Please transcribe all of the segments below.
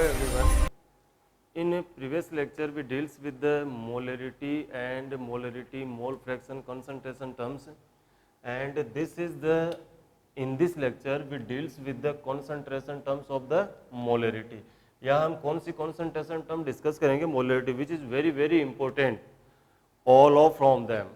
everyone. In previous lecture, we deals with the molarity and molarity, mole fraction, concentration terms, and this is the in this lecture we deals with the concentration terms of the molarity. यहाँ हम कौन सी concentration term discuss करेंगे? Molarity, which is very very important. All of from them.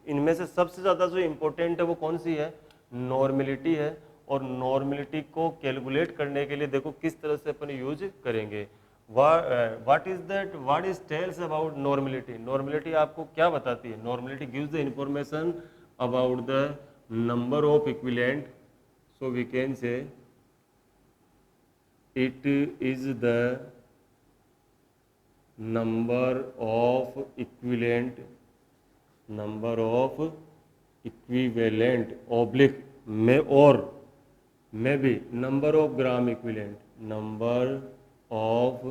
इनमें से सबसे ज़्यादा जो important है वो कौन सी है? नॉर्मेलिटी है। और नॉर्मेलिटी को कैलकुलेट करने के लिए देखो किस तरह से अपन यूज करेंगे। What is that, what is tells about normality? Normality आपको क्या बताती है? Normality gives the information about the number of equivalent, so we can say it is the number of equivalent, number of equivalent oblique में और में भी number of gram equivalent, number of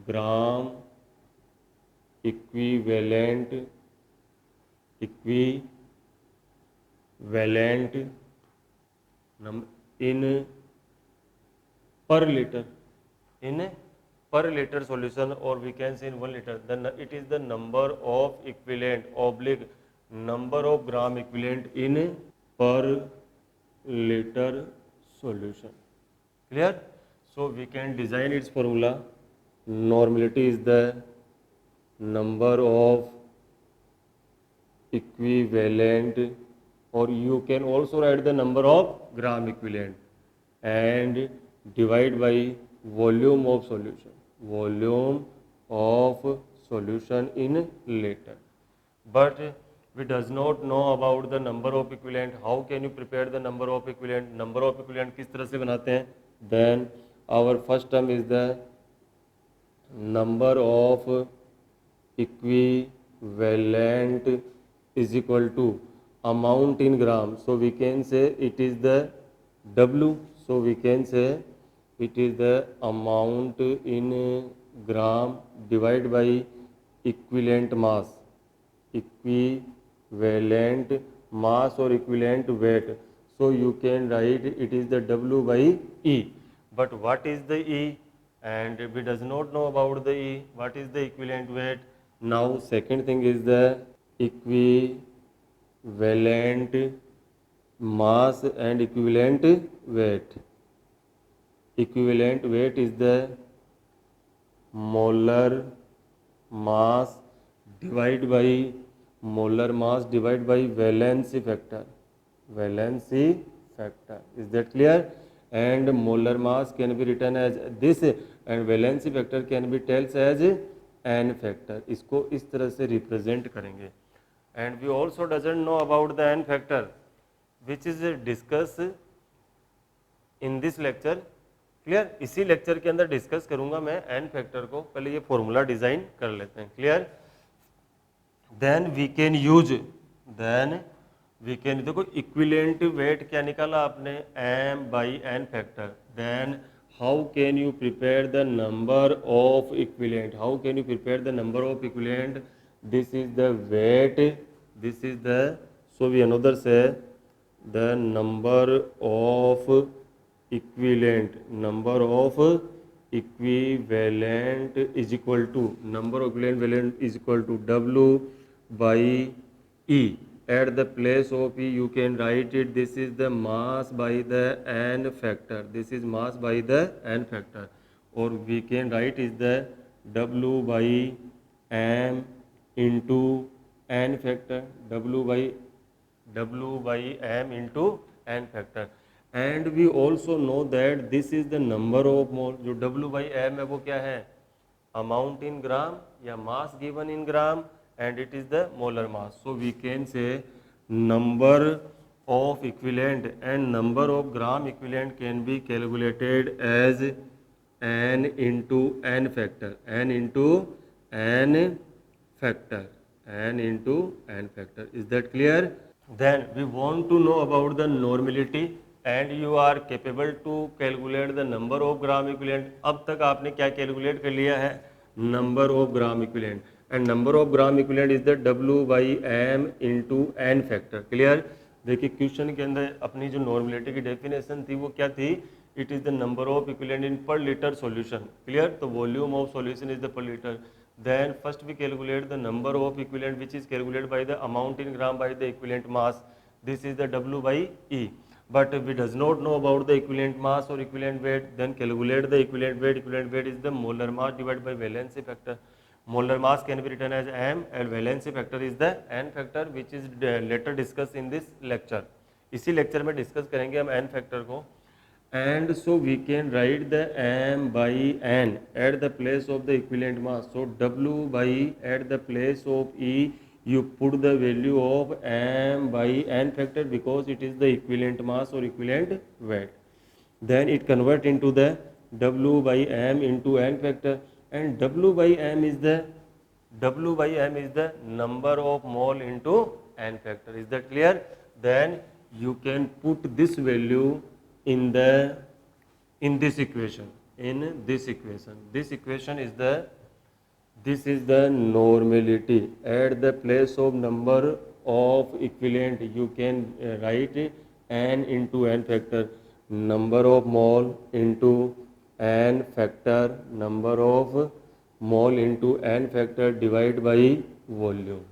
gram equivalent in per litre, in per liter solution, or we can say in 1 liter, then it is the number of equivalent oblique number of gram equivalent in per liter solution. Clear? So we can design its formula. Normality is the number of equivalent, or you can also write the number of gram equivalent and divide by volume of solution, volume of solution in liter. But we does not know about the number of equivalent. How can you prepare the number of equivalent? Number of equivalent किस तरह से बनाते हैं? Then our first term is the number of equivalent is equal to amount in gram. So we can say it is the W. So we can say it is the amount in gram divided by equivalent mass, equivalent mass or equivalent weight. So you can write it is the W by E. But what is the E? And we does not know about the E. What is the equivalent weight? Now second thing is the equivalent mass and equivalent weight. Equivalent weight is the molar mass divided by valency factor. Valency factor. Is that clear? And molar mass can be written as this and valency factor can be tells as n factor. इसको इस तरह से represent करेंगे. And we also doesn't know about the n factor, which is discussed in this lecture. Clear? इसी lecture के अंदर discuss करूंगा मैं एन फैक्टर को। पहले ये फॉर्मूला डिजाइन कर लेते हैं। Clear? Then we can use, देखो इक्विवेलेंट वेट क्या निकाला आपने? m by N factor. Then how can you prepare the number of equivalent? How can you prepare the number of equivalent? This is the weight, this is the, so we another say the number of equivalent, number of equivalent is equal to, number of equivalent is equal to W by E. At the place of E you can write it, this is the mass by the n factor, this is mass by the n factor, or we can write is the W by m into n factor, W by m into n factor. And we also know that this is the number of mole. जो W by m है वो क्या है? Amount in gram या mass given in gram, and it is the molar mass. So we can say number of equivalent and number of gram equivalent can be calculated as n into n factor, n into n factor, n into n factor. Is that clear? Then we want to know about the normality. And you are capable to calculate the number of gram equivalent. अब तक आपने क्या calculate कर लिया है? Number of gram equivalent. And number of gram equivalent is the W by m into n factor. Clear? देखिए question के अंदर अपनी जो नॉर्मलिटी की डेफिनेशन थी वो क्या थी? it is the number of equivalent in per liter solution. Clear? The volume of solution is the per liter. Then first we calculate the number of equivalent, which is calculated by the amount in gram by the equivalent mass. This is the W by E. But if we does not know about the equivalent mass or equivalent weight, then calculate the equivalent weight. Equivalent weight is the molar mass divided by valency factor. Molar mass can be written as m and valency factor is the n factor, which is later discussed in this lecture. इसी lecture में discuss करेंगे हम n factor को. And so we can write the m by n at the place of the equivalent mass. So W by at the place of E, you put the value of m by n factor because it is the equivalent mass or equivalent weight. Then it convert into the W by m into n factor, and W by m is the number of mole into n factor. Is that clear? Then you can put this value in this equation. This equation is the normality. At the place of number of equivalent, you can write n into n factor, number of mole into n factor, number of mole into n factor divided by volume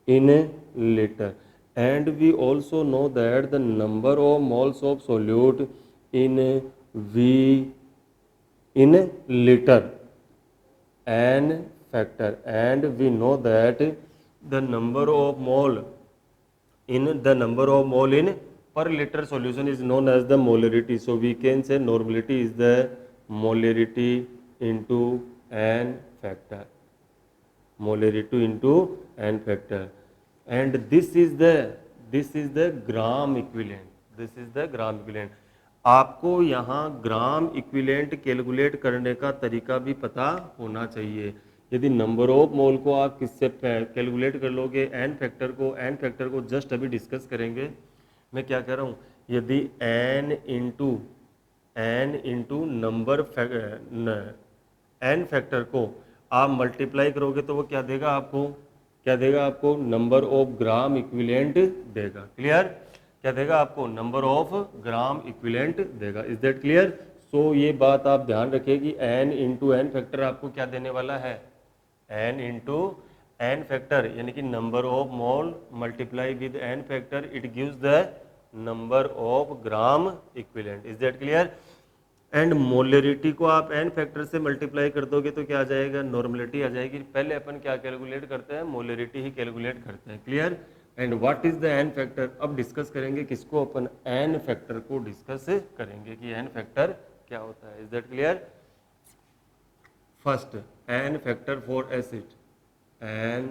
in liter. And we also know that the number of moles of solute in liter n factor, and we know that the number of mole in per liter solution is known as the molarity. So we can say normality is the molarity into n factor. And this is the gram equivalent. आपको यहाँ gram equivalent calculate करने का तरीका भी पता होना चाहिए. यदि नंबर ऑफ मोल को आप किससे कैलकुलेट कर लोगे, एन फैक्टर को जस्ट अभी डिस्कस करेंगे. मैं क्या कह रहा हूँ, यदि N into number N factor को आप मल्टीप्लाई करोगे तो वो क्या देगा आपको नंबर ऑफ ग्राम इक्विवेलेंट देगा. क्लियर? क्या देगा आपको? नंबर ऑफ ग्राम इक्विवेलेंट देगा. Is that clear? सो ये बात आप ध्यान रखिए कि n इंटू एन फैक्टर आपको क्या देने वाला है, n इंटू एन फैक्टर, यानी कि number of mole multiply with n factor, it gives the number of gram equivalent. Is that clear? And molarity को आप एन फैक्टर से मल्टीप्लाई कर दोगे तो क्या आ जाएगा, नॉर्मलिटी आ जाएगी. पहले अपन क्या कैलकुलेट करते हैं, मोलरिटी ही कैलकुलेट करते हैं. Clear? And what is the n factor, अब डिस्कस करेंगे किसको, अपन एन फैक्टर को डिस्कस करेंगे कि एन फैक्टर क्या होता है. Is that clear? First, n factor for acid. N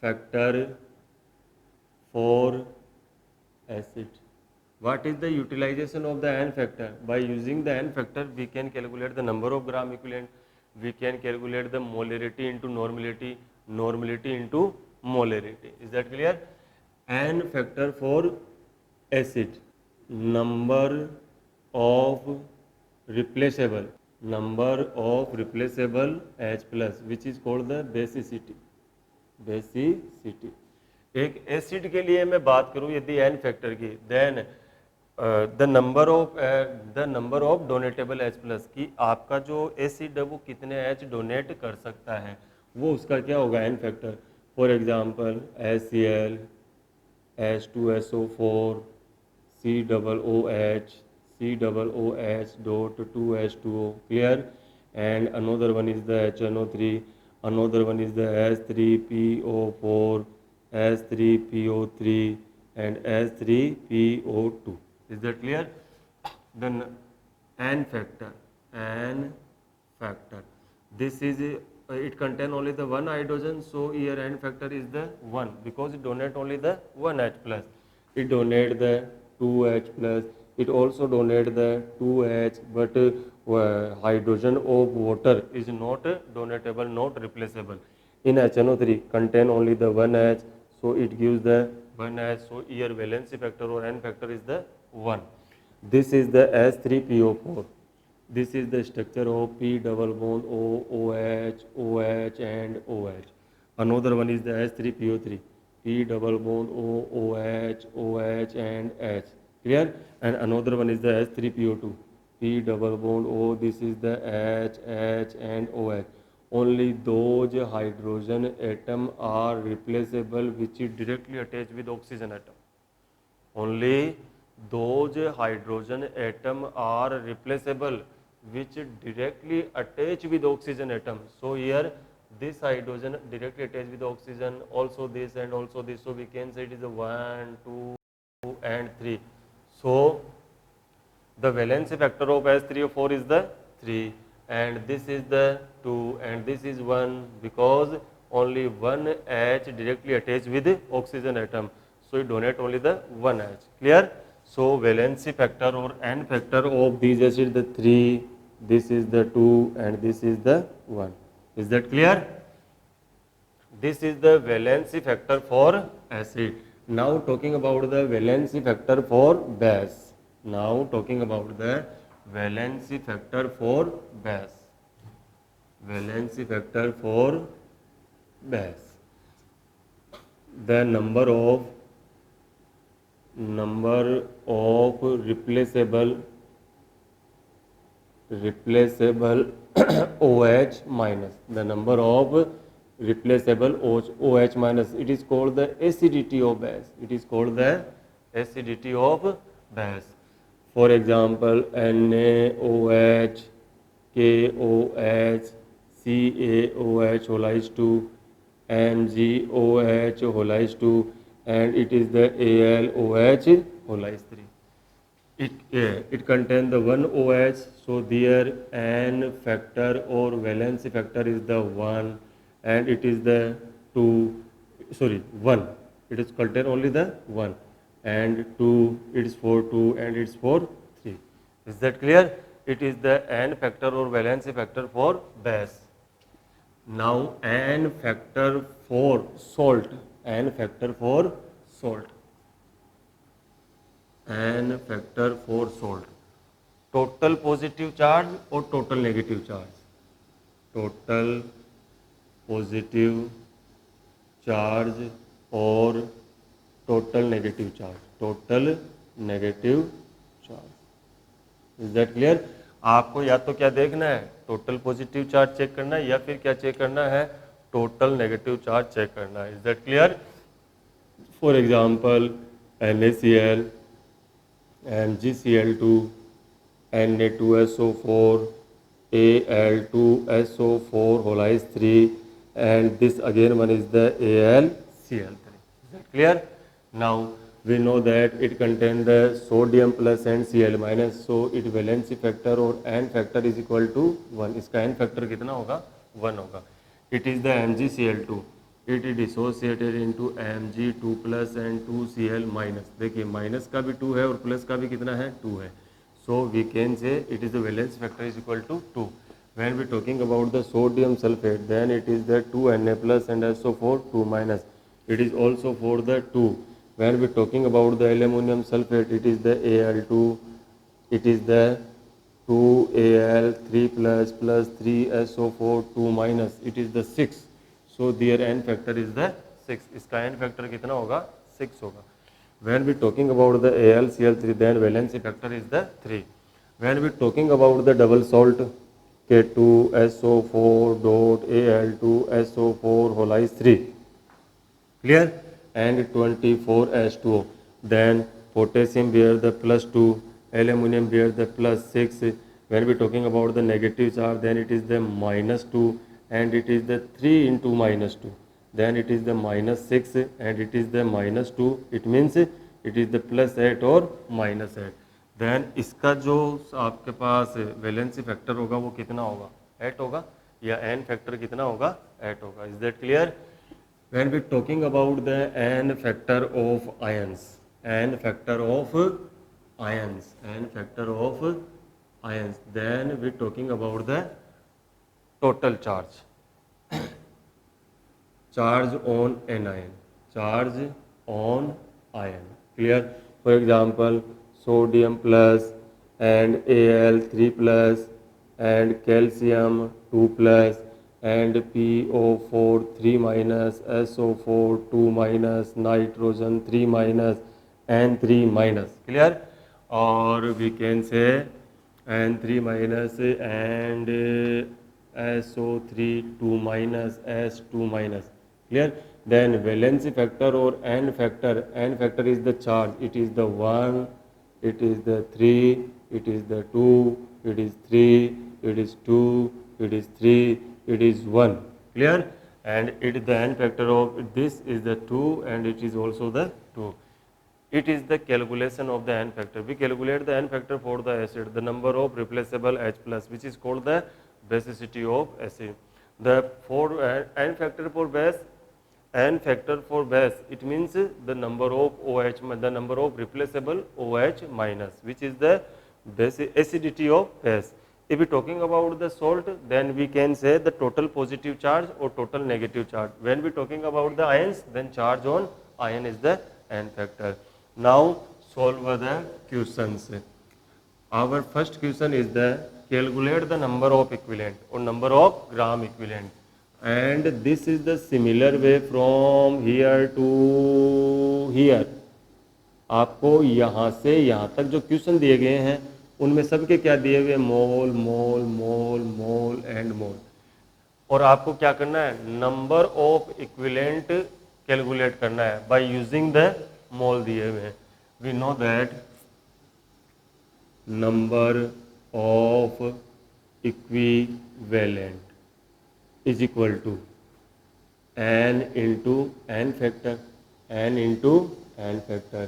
factor for acid. What is the utilization of the n factor? By using the n factor, we can calculate the number of gram equivalent. We can calculate the molarity into normality into molarity. Is that clear? N factor for acid. Number of replaceable H plus, which is called the basicity. एक acid के लिए मैं बात करूं यदि N factor की, then the number of donatable H plus, की आपका जो एसिड है वो कितने एच डोनेट कर सकता है, वो उसका क्या होगा, n factor. For example HCl, H2SO4, COOH, COOH dot 2H2O. Clear? And another one is the HNO3, another one is the H3PO4, H3PO3 and H3PO2. Is that clear? Then N factor. This is it contain only the one hydrogen, so here N factor is the 1 because it donate only the 1 H plus. It donate the 2 H plus. It also donate the 2 H, but hydrogen of water is not donatable, not replaceable. In HNO3 contain only the 1 H, so it gives the 1 H, so here valency factor or N factor is the 1. This is the H3PO4. This is the structure of P double bond O, OH, OH and OH. Another one is the H3PO3. P double bond O, OH, OH and H. Clear? And another one is the H3PO2. P double bond O, this is the H and OH. Only those hydrogen atom are replaceable which is directly attached with oxygen atom. Only those hydrogen atom are replaceable which directly attach with oxygen atom. So here this hydrogen directly attached with oxygen, also this and also this. So we can say it is a 1, 2 and 3. So the valency factor of H3O4 is the 3 and this is the 2 and this is 1 because only one H directly attached with the oxygen atom. So it donate only the one H. Clear? So valency factor or N factor of these acids the 3, this is the 2 and this is the 1. Is that clear? This is the valency factor for acid. Now talking about the valency factor for base. Now talking about the valency factor for base. Valency factor for base. The number of replaceable OH minus. The number of replaceable OH minus. It is called the acidity of base. It is called the acidity of base. For example, NaOH, KOH, CaOH whole is 2, MgOH whole is 2, and it is the AlOH whole is 3. It contains the one OH, so their N factor or valency factor is the 1 and it is the 1. It is contain only the 1 and 2, it is for 2 and it's for 3. Is that clear? It is the N factor or valency factor for base. Now N factor for salt. N factor for salt. N factor for salt. Total positive charge or total negative charge? Total positive charge or total negative charge? Total negative charge. Is that clear? आपको या तो क्या देखना है, total positive charge cheque करना है या फिर क्या चेक करना है, टोटल नेगेटिव चार्ज चेक करना है. Is that clear? For example NaCl, MgCl2, Na2SO4, Al2SO4 whole is 3 and this again one is the AlCl3. Is that clear? Now we know that it contains the sodium plus and Cl minus, so its valency factor or N factor is equal to 1. इसका N factor कितना होगा? 1 होगा. It is the MgCl2. It is dissociated into Mg2 plus and 2Cl minus. देखिए minus का भी 2 है और plus का भी कितना है? 2 है. So we can say it is the valence factor is equal to 2. When we talking about the sodium sulfate, then it is the 2Na plus and SO4 2 minus. It is also for the 2. When we talking about the aluminum sulfate, it is the Al2, it is the 2Al3 plus 3SO4 2 minus, it is the 6. So their N factor is the 6. इसका N factor कितना होगा? 6 होगा. When we talking about the AlCl3, then valency factor is the 3. When we talking about the double salt, K2SO4 dot Al2SO4 whole is 3. Clear? And 24H2O. Then potassium bear the plus 2, aluminum bear the plus 6. When we talking about the negative charge, then it is the minus 2 and it is the 3 into minus 2. Then it is the minus 6 and it is the minus 2. It means it is the plus 8 or minus 8. Then इसका जो आपके पास valency factor होगा वो कितना होगा? 8 होगा या N factor कितना होगा? 8 होगा. Is that clear? When we talking about the N factor of ions, N factor of ions, N factor of ions, then we talking about the total charge. Charge on anion, charge on ion. Clear? For example, sodium plus and Al3 plus and calcium 2 plus and PO4 3 minus, SO4 2 minus, nitrogen 3 minus and 3 minus. Clear? or we can say N3 minus and SO3 2 minus S2 minus. Clear? Then valency factor or n factor is the charge. It is the 1, it is the 3, it is the 2, it is 3, it is 2, it is 3, it is 1. Clear? And it the n factor of this is the 2 and it is also the 2. It is the calculation of the n factor. We calculate the n factor for the acid, the number of replaceable H plus, which is called the basicity of acid. The for n factor for base, n factor for base, it means the number of OH, the number of replaceable OH minus, which is the acidity of base. If we are talking about the salt, then we can say the total positive charge or total negative charge. When we are talking about the ions, then charge on ion is the n factor. Now solve the questions. Our first question is the calculate the number of equivalent or number of gram equivalent. And this is the similar way from here to here. आपको यहाँ से यहाँ तक जो question दिए गए हैं उनमें सबके क्या दिए हुए मोल मोल मोल मोल एंड मोल, और आपको क्या करना है नंबर ऑफ इक्विवेलेंट कैलकुलेट करना है बाय यूजिंग द मोल दिए हुए हैं. We know that number of equivalent is equal to n into n factor, n into n factor.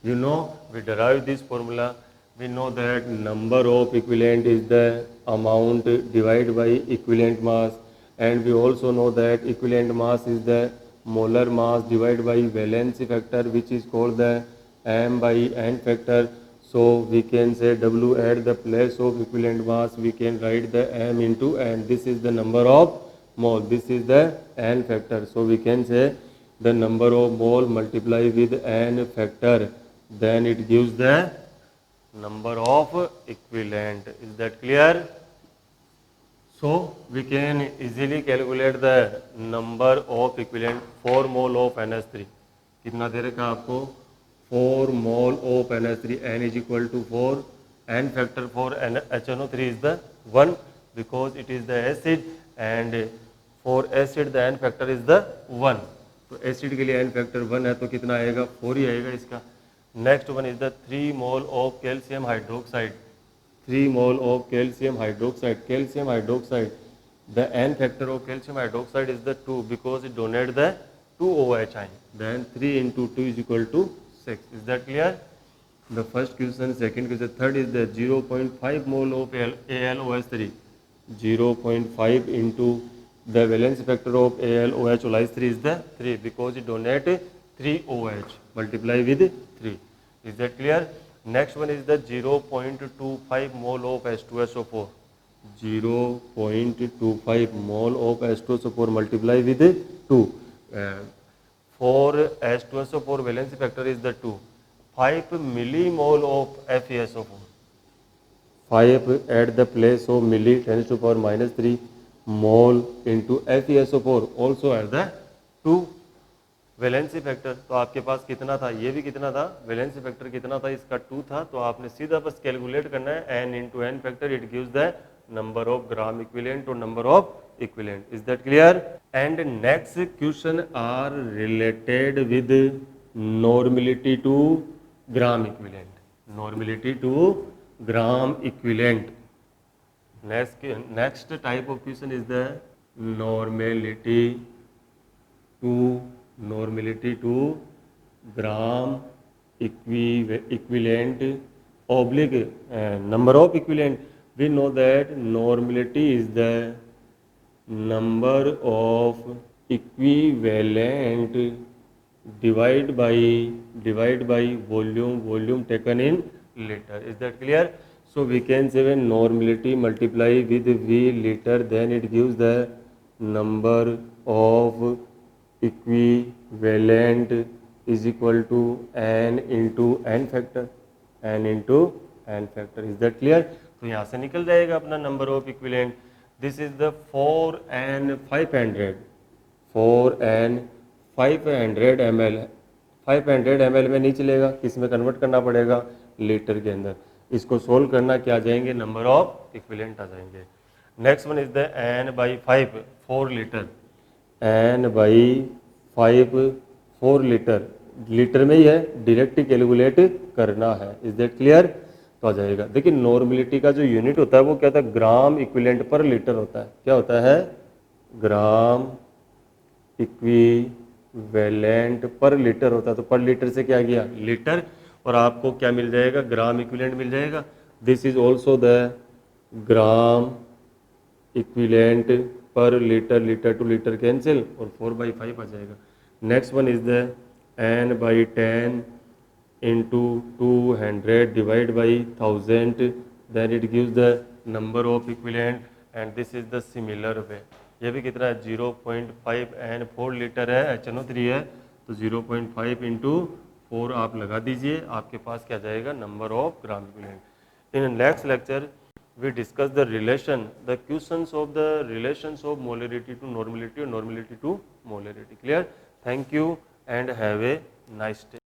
You know, we derive this formula. We know that number of equivalent is the amount divided by equivalent mass, and we also know that equivalent mass is the molar mass divided by valency factor, which is called the m by n factor. So we can say W at the place of equivalent mass, we can write the m into n. This is the number of mole, this is the n factor. So we can say the number of mole multiply with n factor, then it gives the number of equivalent. Is that clear? So we can easily calculate the number of equivalent 4 mole of NH3. कितना दे रखा आपको 4 mole of NH3, n is equal to 4, n factor for HNO3 is the 1 because it is the acid, and for acid the n factor is the 1. तो acid के लिए n factor 1 है तो कितना आएगा 4 ही आएगा इसका. Next one is the 3 mole of calcium hydroxide. 3 mole of calcium hydroxide. Calcium hydroxide, the n factor of calcium hydroxide is the 2 because it donates the 2 OH ion. Then 3 into 2 is equal to 6. Is that clear? The first question, second question, third is the 0.5 mole of AlOH3. 0.5 into the valence factor of AlOH3 is the 3 because it donates 3 OH. Multiply with 3. Is that clear? Next one is the 0.25 mole of H2SO4. 0.25 mole of H2SO4 multiply with 2. For H2SO4 valence factor is the 2. 5 millimole of FeSO4. 5 at the place of milli 10 to the power minus 3 mole into FeSO4 also at the 2 valency factor. तो आपके पास कितना था, ये भी कितना था, valency factor कितना था, इसका 2 था. तो आपने सीधा बस कैलकुलेट करना है n into n factor, it gives the number of gram equivalent और number of equivalent. Is that clear? And next question are related with normality to gram equivalent. Normality to gram equivalent. Next type of question is the normality to gram equivalent oblique number of equivalent. We know that normality is the number of equivalent divided by volume taken in liter. Is that clear? So we can say when normality multiply with V liter, then it gives the number of equivalent is equal to n into n factor. N into n factor. Is that clear? तो यहाँ से निकल जाएगा अपना number of equivalent. This is the 4n500. 4n500 ml. 500 ml में नहीं चलेगा, किस में कन्वर्ट करना पड़ेगा, लीटर के अंदर। इसको सोल्व करना क्या आ जाएंगे, नंबर ऑफ इक्विवेलेंट आ जाएंगे। Next one is the n/5 4 litre, n/5 4 litre, litre में ही है, डायरेक्ट कैलकुलेट करना है। Is that clear? तो आ जाएगा। देखिए नॉर्मलिटी का जो यूनिट होता है वो क्या होता है, ग्राम इक्विवेलेंट पर लीटर होता है। क्या होता है, ग्राम इक्विवेलेंट पर लीटर होता है। तो पर लीटर से क्या गया, लीटर, और आपको क्या मिल जाएगा, ग्राम इक्विवेलेंट मिल जाएगा। This is also the gram equivalent पर litre, litre two litre cancel और 4/5 आ जाएगा। Next one is the n/10 into 200 divided by 1000, then it gives the number of equivalent and this is the similar way। ये भी कितना है, 0.5 n 4 litre है, HNO3 है, तो 0.5 इंटू 4 आप लगा दीजिए, आपके पास क्या जाएगा, number of gram equivalent. In next lecture we discuss the relation, the questions of the relations of molarity to normality or normality to molarity। Clear? Thank you and have a nice day.